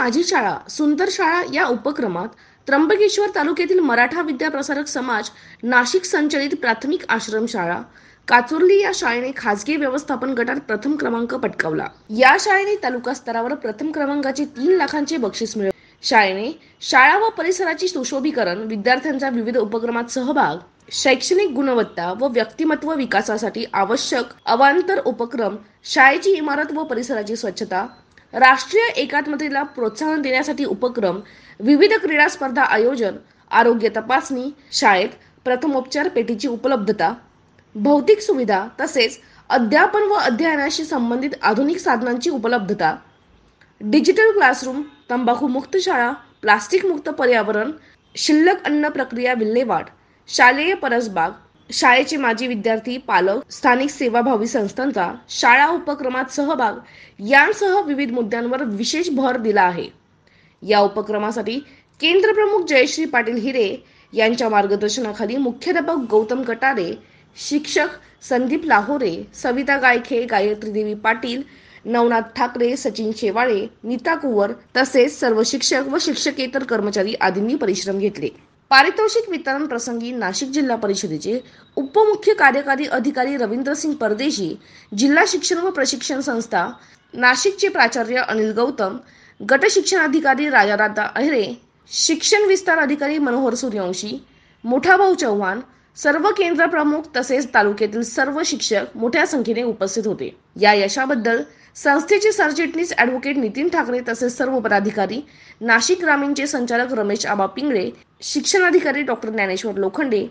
माझी शाळा सुंदर शाळा या उपक्रमात त्र्यंबकेश्वर तालुक्यातील मराठा विद्याप्रसारक समाज नाशिक संचलित प्राथमिक आश्रमशाळा काचुर्ली या शाळेने खासगी व्यवस्थापन गटात प्रथम क्रमांक पटकावला। या शाळेने तालुका स्तरावर प्रथम क्रमांकाचे 3 लाखांचे बक्षीस मिळवले। शाळेने शाळा व परिसराची सुशोभीकरण, विद्यार्थ्यांचा विविध उपक्रमात सहभाग, शैक्षणिक गुणवत्ता व व्यक्तिमत्व विकासासाठी आवश्यक अवांतर उपक्रम, शाळेची इमारत व परिसराची स्वच्छता, राष्ट्रीय एकात्मतेला प्रोत्साहन देण्यासाठी उपक्रम, विविध क्रीडा स्पर्धा आयोजन, आरोग्य तपासणी, शाळेत प्रथमोपचार पेटीची उपलब्धता, भौतिक सुविधा तसेच अध्यापन व अध्ययनाशी संबंधित आधुनिक साधनांची उपलब्धता, डिजिटल क्लासरूम, तंबाखूमुक्त शाळा, प्लास्टिक मुक्त पर्यावरण, शिल्लक अन्न प्रक्रिया विल्हेवाट, शालेय परसबाग, शाळेचे माजी विद्यार्थी, पालक, स्थानिक सेवाभावी संस्थांचा शाळा उपक्रमात सहभाग यांसह विविध मुद्द्यांवर विशेष भर दिला आहे। या उपक्रमासाठी केंद्रप्रमुख जयश्री पाटील हिरे यांच्या मार्गदर्शनाखाली मुख्याध्यापक गौतम कटारे, शिक्षक संदीप लाहोरे, सविता गायखे, गायत्री देवी पाटील, नवनाथ ठाकरे, सचिन शेवाळे, नीता कुवर तसेच सर्व शिक्षक व शिक्षकेतर कर्मचारी आदींनी परिश्रम घेतले। पारितोषिक वितरण प्रसंगी नाशिक जिल्हा परिषदेचे उपमुख्य कार्यकारी अधिकारी रवींद्रसिंग परदेशी, जिल्हा शिक्षण व प्रशिक्षण संस्था नाशिकचे प्राचार्य अनिल गौतम, गट शिक्षणाधिकारी राजाराधा अहिरे, शिक्षण विस्तार अधिकारी मनोहर सूर्यवंशी, मोठा भाऊ चव्हाण, सर्व केंद्र प्रमुख तसेच तालुक्यातील सर्व शिक्षक मोठ्या संख्येने उपस्थित होते। या यशाबद्दल संस्थेचे सरचिटणीस ॲडव्होकेट नितीन ठाकरे तसेच सर्व पदाधिकारी, नाशिक ग्रामीणचे संचालक रमेश आबा पिंगळे, शिक्षणाधिकारी डॉक्टर ज्ञानेश्वर लोखंडे,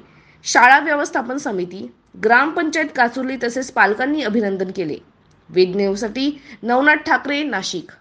शाळा व्यवस्थापन समिती, ग्रामपंचायत काचुर्ली तसेच पालकांनी अभिनंदन केले। वेद न्यूजसाठी नवनाथ ठाकरे, नाशिक।